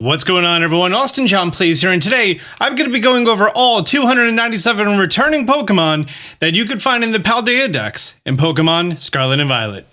What's going on, everyone? Austin John Plays here, and today I'm going to be going over all 297 returning Pokemon that you could find in the Paldex Dex in Pokemon Scarlet and Violet.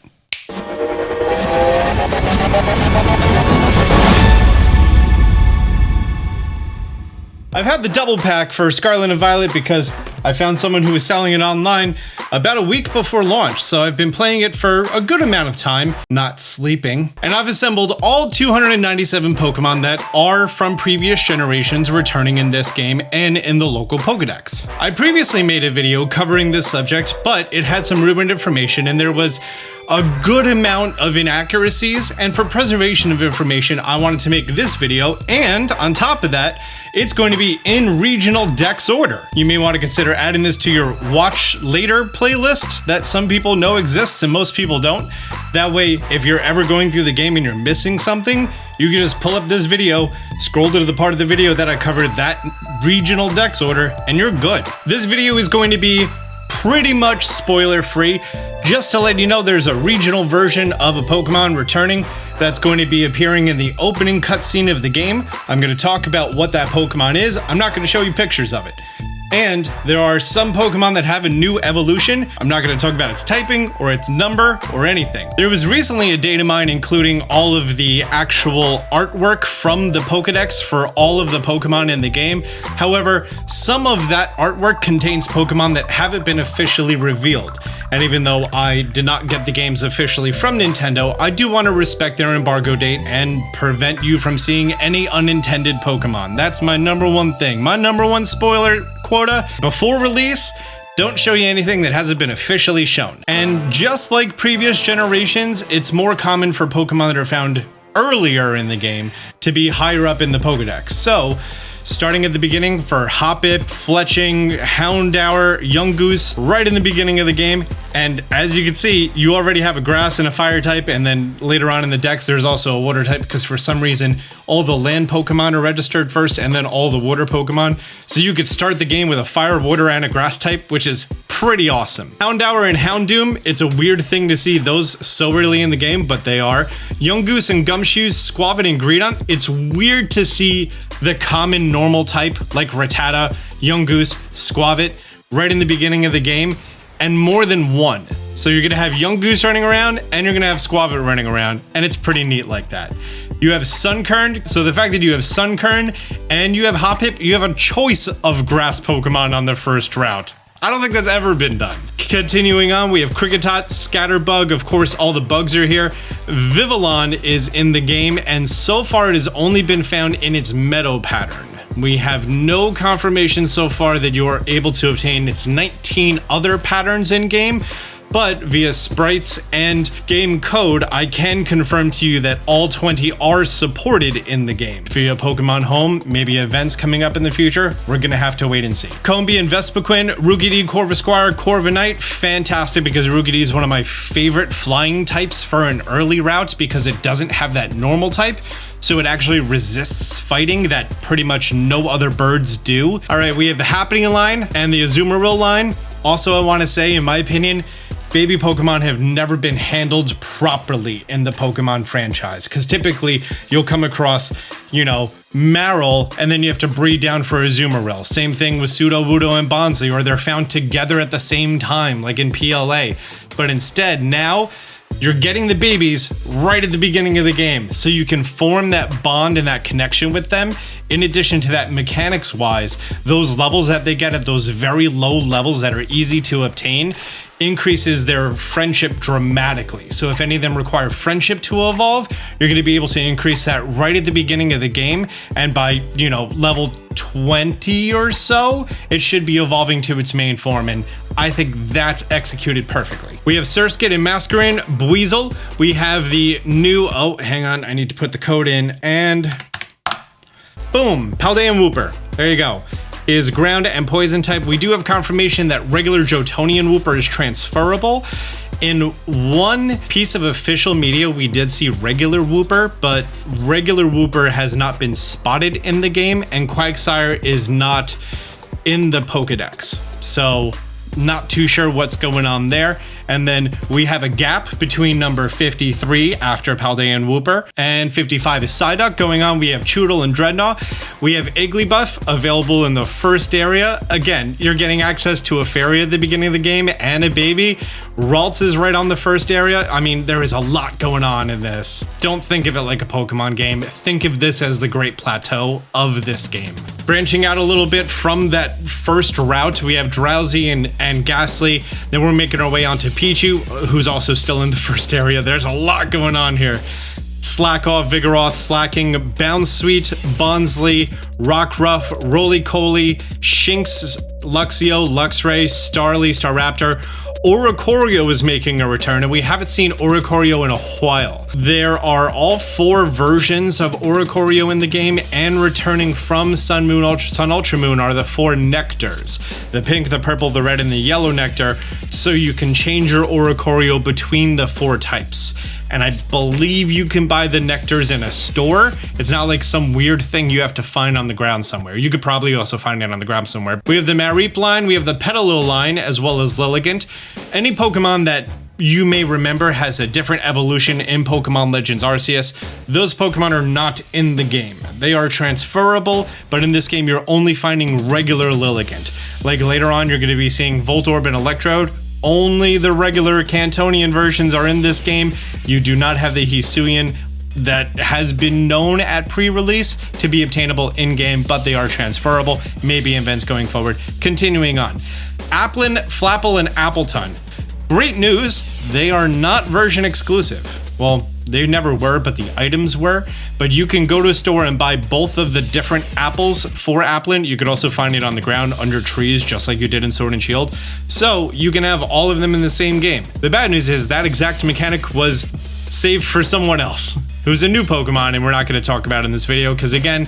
I've had the double pack for Scarlet and Violet because I found someone who was selling it online about a week before launch, so I've been playing it for a good amount of time, not sleeping. And I've assembled all 297 Pokemon that are from previous generations returning in this game and in the local Pokedex. I previously made a video covering this subject, but it had some ruined information and there was a good amount of inaccuracies, and for preservation of information, I wanted to make this video, and on top of that, it's going to be in regional dex order. You may want to consider adding this to your watch later playlist that some people know exists and most people don't. That way, if you're ever going through the game and you're missing something, you can just pull up this video, scroll to the part of the video that I covered that regional dex order, and you're good. This video is going to be pretty much spoiler free. Just to let you know, there's a regional version of a Pokemon returning that's going to be appearing in the opening cutscene of the game. I'm going to talk about what that Pokemon is. I'm not going to show you pictures of it. And there are some Pokemon that have a new evolution. I'm not going to talk about its typing or its number or anything. There was recently a data mine including all of the actual artwork from the Pokedex for all of the Pokemon in the game. However, some of that artwork contains Pokemon that haven't been officially revealed. And even though I did not get the games officially from Nintendo, I do want to respect their embargo date and prevent you from seeing any unintended Pokemon. That's my number one thing. My number one spoiler quota: before release, don't show you anything that hasn't been officially shown. And just like previous generations, it's more common for Pokemon that are found earlier in the game to be higher up in the Pokedex. So, starting at the beginning for Hoppip, Fletching, Houndour, Yungoos, right in the beginning of the game. And as you can see, you already have a grass and a fire type, and then later on in the dex, there's also a water type, because for some reason, all the land Pokemon are registered first, and then all the water Pokemon. So you could start the game with a fire, water, and a grass type, which is pretty awesome. Houndour and Houndoom, it's a weird thing to see those so early in the game, but they are. Yungoos and Gumshoes, Squavit and Greedent, it's weird to see the common normal type like Rattata, Yungoos, Squavit right in the beginning of the game, and more than one. So you're gonna have Yungoos running around and you're gonna have Squavit running around, and it's pretty neat like that. You have Sunkern, so the fact that you have Sunkern and you have Hoppip, you have a choice of grass Pokemon on the first route. I don't think that's ever been done. Continuing on, we have Kricketot, Scatterbug, of course all the bugs are here. Vivillon is in the game, and so far it has only been found in its meadow pattern. We have no confirmation so far that you are able to obtain its 19 other patterns in game, but via sprites and game code, I can confirm to you that all 20 are supported in the game. Via Pokemon Home, maybe events coming up in the future, we're gonna have to wait and see. Combee and Vespiquen, Rookidee, Corvisquire, Corviknight, fantastic, because Rookidee is one of my favorite flying types for an early route because it doesn't have that normal type. So it actually resists fighting that pretty much no other birds do. All right, we have the Happening line and the Azumarill line. Also, I want to say, in my opinion, baby Pokemon have never been handled properly in the Pokemon franchise, because typically you'll come across, Marill, and then you have to breed down for Azumarill. Same thing with Sudowoodo and Bonsly, or they're found together at the same time, like in PLA. But instead, now, you're getting the babies right at the beginning of the game, so you can form that bond and that connection with them. In addition to that, mechanics-wise, those levels that they get at those very low levels that are easy to obtain increases their friendship dramatically. So if any of them require friendship to evolve, you're going to be able to increase that right at the beginning of the game, and by, level 20 or so, it should be evolving to its main form, and I think that's executed perfectly. We have Surskit and Masquerain, Buizel. We have the new, hang on, I need to put the code in, and boom, Paldean Wooper. There you go. Is ground and poison type. We do have confirmation that regular Jotonian Wooper is transferable. In one piece of official media, we did see regular Wooper, but regular Wooper has not been spotted in the game, and Quagsire is not in the Pokedex. So not too sure what's going on there. And then we have a gap between number 53 after Paldex and Wooper, and 55 is Psyduck. Going on, we have Choodle and Dreadnought. We have Igglybuff available in the first area. Again, you're getting access to a fairy at the beginning of the game and a baby. Ralts is right on the first area. I mean, there is a lot going on in this. Don't think of it like a Pokemon game. Think of this as the Great Plateau of this game. Branching out a little bit from that first route, we have Drowsy and Ghastly. Then we're making our way onto Pichu, who's also still in the first area. There's a lot going on here. Slack Off, Vigoroth, Slacking, Bounsweet, Bonsly, Rockruff, Roly-Coly, Shinx, Luxio, Luxray, Starly, Staraptor. Oricorio is making a return, and we haven't seen Oricorio in a while. There are all 4 versions of Oricorio in the game, and returning from Sun, Moon, Ultra Sun, Ultra Moon are the 4 nectars. The pink, the purple, the red, and the yellow nectar, so you can change your Oricorio between the 4 types. And I believe you can buy the nectars in a store. It's not like some weird thing you have to find on the ground somewhere. You could probably also find it on the ground somewhere. We have the Mareep line, we have the Petalil line, as well as Lilligant. Any Pokemon that you may remember has a different evolution in Pokemon Legends Arceus. Those Pokemon are not in the game. They are transferable, but in this game you're only finding regular Lilligant. Like later on, you're going to be seeing Voltorb and Electrode. Only the regular Cantonian versions are in this game. You do not have the Hisuian that has been known at pre-release to be obtainable in-game, but they are transferable, maybe in events going forward. Continuing on. Applin, Flapple, and Appleton. Great news, they are not version exclusive. Well, they never were, but the items were. But you can go to a store and buy both of the different apples for Applin. You could also find it on the ground under trees, just like you did in Sword and Shield. So you can have all of them in the same game. The bad news is that exact mechanic was saved for someone else, who's a new Pokemon, and we're not going to talk about in this video, because again,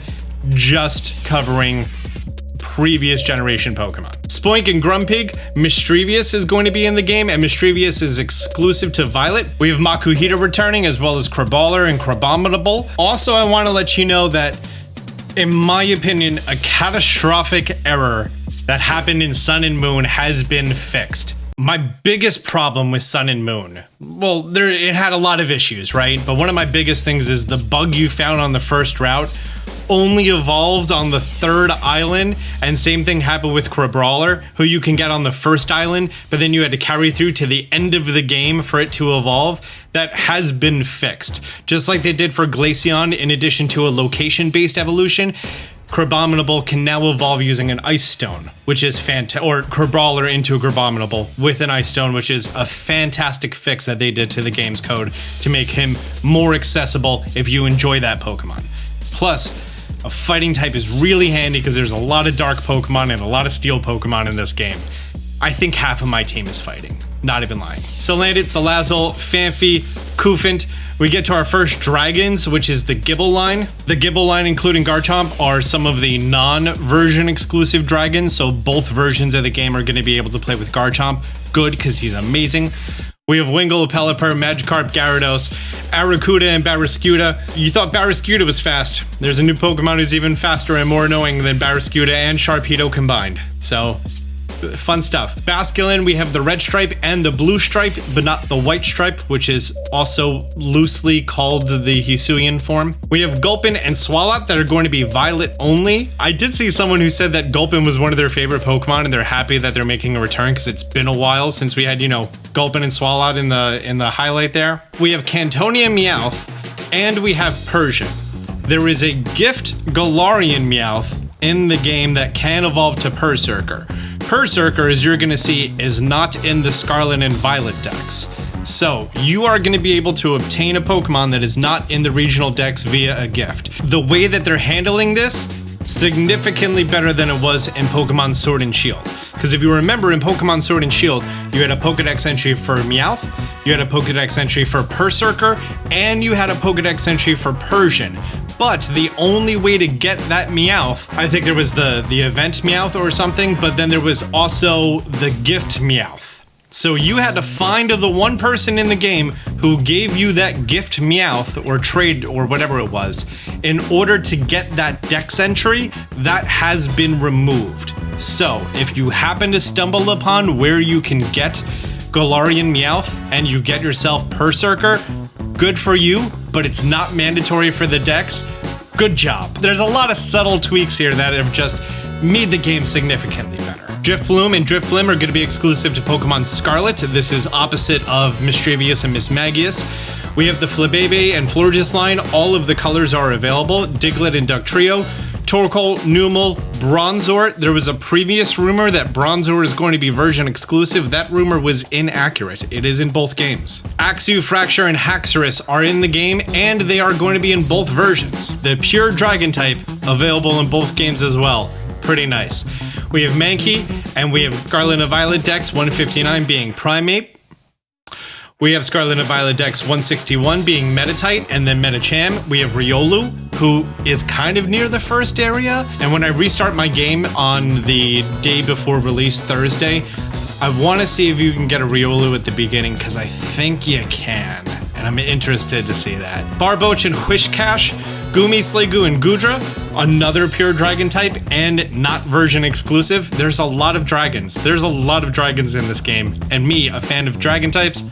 just covering previous generation Pokemon. Spoink and Grumpig, Mischievous is going to be in the game, and Mischievous is exclusive to Violet. We have Makuhita returning, as well as Crabrawler and Crabominable. Also, I want to let you know that, in my opinion, a catastrophic error that happened in Sun and Moon has been fixed. My biggest problem with Sun and Moon, well, it had a lot of issues, right? But one of my biggest things is the bug you found on the first route only evolved on the 3rd island, and same thing happened with Crabrawler, who you can get on the 1st island, but then you had to carry through to the end of the game for it to evolve. That has been fixed. Just like they did for Glaceon, in addition to a location-based evolution, Crabominable can now evolve using an Ice Stone, which is fantastic, or Crabrawler into a Crabominable with an Ice Stone, which is a fantastic fix that they did to the game's code to make him more accessible if you enjoy that Pokemon. Plus, a fighting type is really handy because there's a lot of dark Pokemon and a lot of steel Pokemon in this game. I think half of my team is fighting, not even lying. Salandit, Salazzle, Phanpy, Koufant. We get to our first dragons, which is the Gibble line. The Gibble line, including Garchomp, are some of the non-version exclusive dragons, so both versions of the game are going to be able to play with Garchomp. Good, because he's amazing. We have Wingull, Pelipper, Magikarp, Gyarados, Arrokuda, and Barraskewda. You thought Barraskewda was fast. There's a new Pokemon who's even faster and more annoying than Barraskewda and Sharpedo combined. So, fun stuff. Basculin, we have the red stripe and the blue stripe, but not the white stripe, which is also loosely called the Hisuian form. We have Gulpin and Swalot that are going to be Violet only. I did see someone who said that Gulpin was one of their favorite Pokemon, and they're happy that they're making a return because it's been a while since we had, Gulpin and Swalot in the highlight there. We have Cantonia Meowth, and we have Persian. There is a gift Galarian Meowth in the game that can evolve to Berserker. Berserker, as you're going to see, is not in the Scarlet and Violet decks. So, you are going to be able to obtain a Pokemon that is not in the regional decks via a gift. The way that they're handling this, significantly better than it was in Pokemon Sword and Shield. Because if you remember, in Pokemon Sword and Shield, you had a Pokedex entry for Meowth, you had a Pokedex entry for Berserker, and you had a Pokedex entry for Persian. But the only way to get that Meowth, I think there was the event Meowth or something, but then there was also the gift Meowth. So you had to find the one person in the game who gave you that gift Meowth or trade or whatever it was in order to get that dex entry. That has been removed. So if you happen to stumble upon where you can get Galarian Meowth and you get yourself Berserker, good for you, but it's not mandatory for the Dex. Good job. There's a lot of subtle tweaks here that have just made the game significantly better. Drifloon and Drifblim are going to be exclusive to Pokemon Scarlet. This is opposite of Mischievous and Mismagius. We have the Flabébé and Florges line. All of the colors are available. Diglett and Ductrio. Torkoal, Numel, Bronzor. There was a previous rumor that Bronzor is going to be version exclusive. That rumor was inaccurate. It is in both games. Axew, Fracture, and Haxorus are in the game, and they are going to be in both versions. The pure Dragon type available in both games as well. Pretty nice. We have Mankey, and we have Scarlet and Violet Dex 159 being Primate. We have Scarlet and Violet Dex 161 being Meditite and then Medicham. We have Riolu, who is kind of near the first area. And when I restart my game on the day before release, Thursday, I want to see if you can get a Riolu at the beginning, because I think you can. And I'm interested to see that. Barboach and Whiscash, Goomy, Sliggoo, and Goodra, another pure dragon type and not version exclusive. There's a lot of dragons. There's a lot of dragons in this game. And me, a fan of dragon types,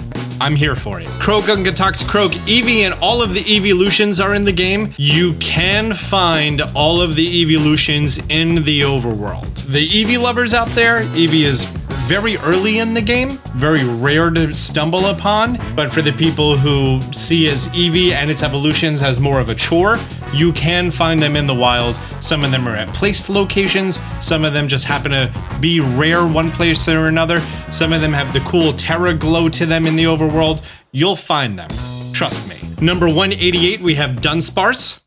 I'm here for it. Croagunk, Toxicroak, Eevee, and all of the evolutions are in the game. You can find all of the evolutions in the overworld. The Eevee lovers out there, Eevee is very early in the game, very rare to stumble upon, but for the people who see as Eevee and its evolutions as more of a chore, you can find them in the wild. Some of them are at placed locations, some of them just happen to be rare one place or another, some of them have the cool Terra glow to them in the overworld. You'll find them, trust me. Number 188, we have Dunsparce.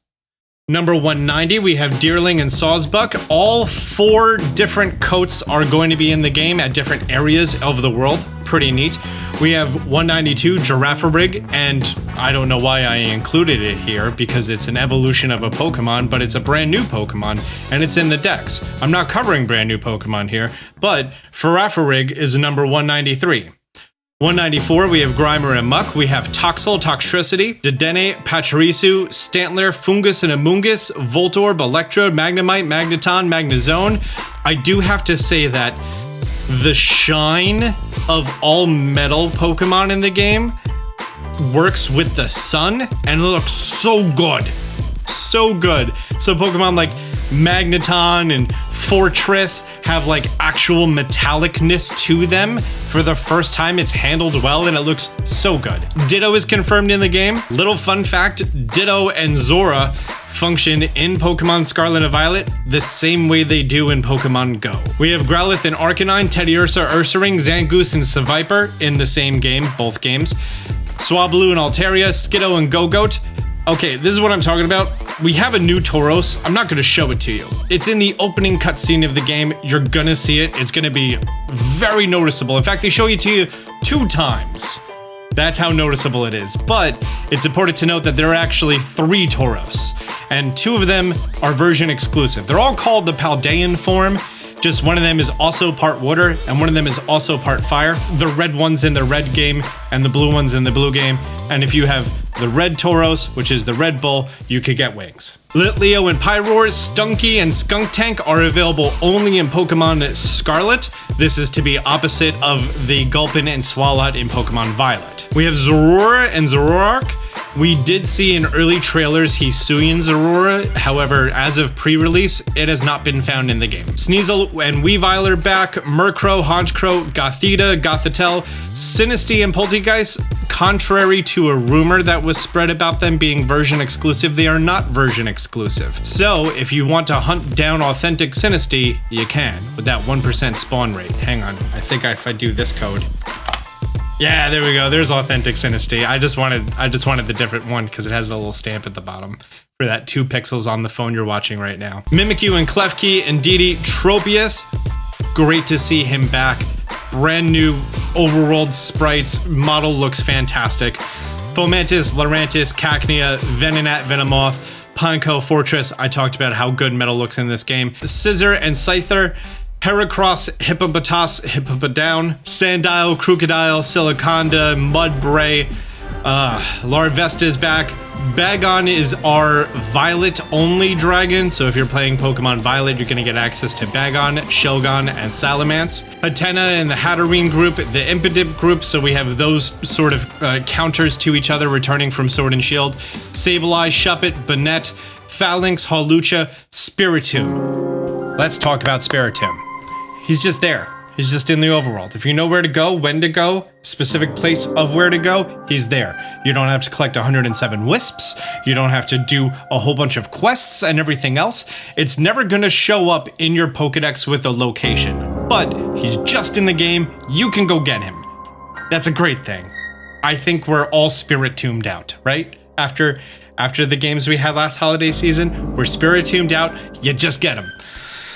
Number 190, we have Deerling and Sawsbuck. All 4 different coats are going to be in the game at different areas of the world. Pretty neat. We have 192, Girafarig, and I don't know why I included it here because it's an evolution of a Pokemon, but it's a brand new Pokemon, and it's in the Dex. I'm not covering brand new Pokemon here, but Girafarig is number 193. 194, we have Grimer and Muck. We have Toxel, Toxtricity, Dedenne, Pachirisu, Stantler, Fungus and Amoonguss, Voltorb, Electrode, Magnemite, Magneton, Magnezone. I do have to say that the shine of all metal Pokemon in the game works with the sun and it looks so good. So good. So Pokemon like Magneton and Fortress have like actual metallicness to them. For the first time, it's handled well and it looks so good. Ditto is confirmed in the game. Little fun fact, Ditto and Zora function in Pokemon Scarlet and Violet the same way they do in Pokemon Go. We have Growlithe and Arcanine, Teddiursa, Ursaring, Zangoose, and Seviper in the same game, both games. Swablu and Altaria, Skiddo and Gogoat. Okay, this is what I'm talking about. We have a new Tauros. I'm not going to show it to you. It's in the opening cutscene of the game. You're going to see it. It's going to be very noticeable. In fact, they show it to you 2 times. That's how noticeable it is. But it's important to note that there are actually 3 Tauros, and 2 of them are version exclusive. They're all called the Paldean form. Just one of them is also part water, and one of them is also part fire. The red one's in the red game, and the blue one's in the blue game. And if you have the red Tauros, which is the Red Bull, you could get wings. Litleo and Pyroar, Stunky, and Skunktank are available only in Pokemon Scarlet. This is to be opposite of the Gulpin and Swalot in Pokemon Violet. We have Zorora and Zoroark. We did see in early trailers Hisuian Zorora, however, as of pre-release, it has not been found in the game. Sneasel and Weavile are back, Murkrow, Honchkrow, Gothita, Gothitelle, Sinistea, and Poltegeist. Contrary to a rumor that was spread about them being version exclusive, they are not version exclusive. So, if you want to hunt down authentic Sinistea, you can, with that 1% spawn rate. Hang on, I think if I do this code. Yeah, there we go. There's authentic Sinistea. I just wanted the different one because it has the little stamp at the bottom for that 2 pixels on the phone you're watching right now. Mimikyu and Klefki and Didi, Tropius. Great to see him back. Brand new overworld sprites. Model looks fantastic. Fomantis, Lurantis, Cacnea, Venonat, Venomoth, Pineco, Fortress. I talked about how good metal looks in this game. Scizor and Scyther. Heracross, Hippopotas, Hippopodown, Sandile, Crocodile, Siliconda, Mudbray, Larvesta is back. Bagon is our Violet-only dragon, so if you're playing Pokemon Violet, you're gonna get access to Bagon, Shelgon, and Salamence. Hatena and the Hatterene group, the Impidip group, so we have those sort of counters to each other returning from Sword and Shield. Sableye, Shuppet, Banette, Phalanx, Hawlucha, Spiritomb. Let's talk about Spiritomb. He's just there. He's just in the overworld. If you know where to go, when to go, specific place of where to go, he's there. You don't have to collect 107 wisps. You don't have to do a whole bunch of quests and everything else. It's never gonna show up in your Pokedex with a location, but he's just in the game. You can go get him. That's a great thing. I think we're all Spiritombed out, right? After the games we had last holiday season, we're Spiritombed out. You just get him.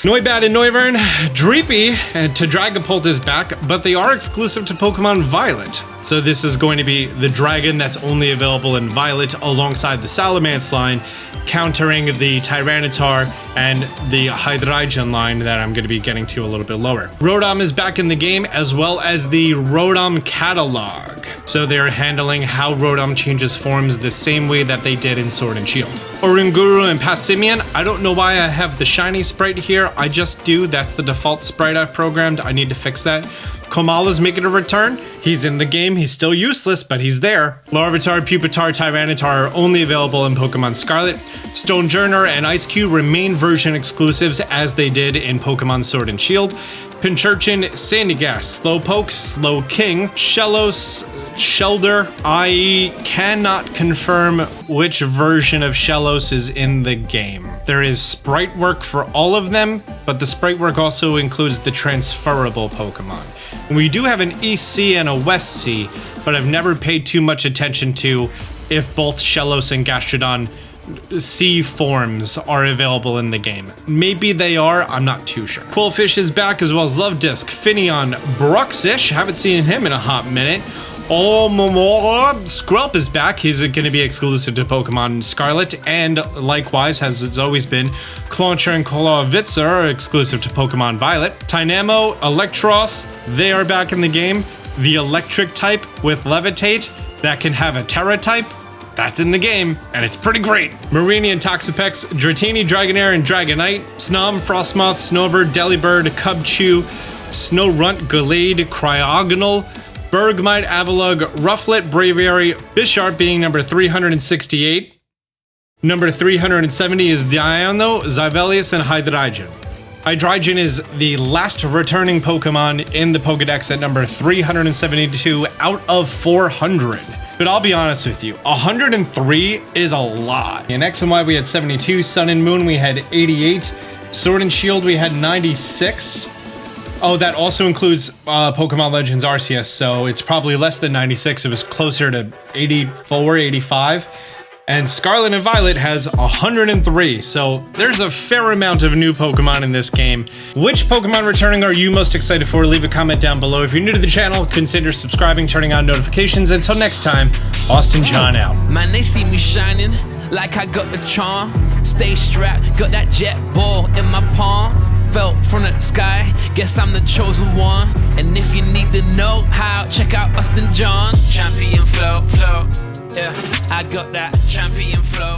Noibat and Noivern, Dreepy and to Dragapult is back, but they are exclusive to Pokemon Violet. So this is going to be the dragon that's only available in Violet alongside the Salamence line, countering the Tyranitar and the Hydreigon line that I'm going to be getting to a little bit lower. Rotom is back in the game, as well as the Rotom Cagelocke. So they're handling how Rotom changes forms the same way that they did in Sword and Shield. Oranguru and Passimian, I don't know why I have the shiny sprite here. I just do. That's the default sprite I've programmed. I need to fix that. Komala's making a return. He's in the game. He's still useless, but he's there. Larvitar, Pupitar, Tyranitar are only available in Pokemon Scarlet. Stonjourner and Ice-Q remain version exclusives as they did in Pokemon Sword and Shield. Pincurchin, Sandygast, Slowpoke, Slowking, Shellos, Shelder. I cannot confirm which version of Shellos is in the game. There is sprite work for all of them, but the sprite work also includes the transferable Pokemon. We do have an East Sea and a West Sea, but I've never paid too much attention to if both Shellos and Gastrodon sea forms are available in the game. Maybe they are, I'm not too sure. Quillfish is back, as well as Love Disc, Finneon, Bruxish, haven't seen him in a hot minute. Oh, Momora, Skrelp is back. He's going to be exclusive to Pokemon Scarlet, and likewise, as it's always been, Clauncher and Kolovitzer are exclusive to Pokemon Violet. Tynamo, Electros, they are back in the game. The electric type with Levitate that can have a Terra type, that's in the game, and it's pretty great. Mareanie and Toxapex, Dratini, Dragonair, and Dragonite, Snom, Frostmoth, Snover, Delibird, Cubchoo, Snorunt, Gallade, Cryogonal, Bergmite, Avalugg, Rufflet, Braviary, Bisharp being number 368. Number 370 is Diano, Zyvelius, and Hydreigon. Hydreigon is the last returning Pokemon in the Pokedex at number 372 out of 400. But I'll be honest with you, 103 is a lot. In X and Y we had 72, Sun and Moon we had 88, Sword and Shield we had 96. Oh, that also includes Pokemon Legends Arceus, so it's probably less than 96. It was closer to 84, 85. And Scarlet and Violet has 103, so there's a fair amount of new Pokemon in this game. Which Pokemon returning are you most excited for? Leave a comment down below. If you're new to the channel, consider subscribing, turning on notifications. Until next time, Austin John out. Man, they see me shining like I got the charm. Stay strapped, got that jet ball in my palm. Fell from the sky, guess I'm the chosen one. And if you need to know how, check out Austin John. Champion flow, yeah, I got that champion flow.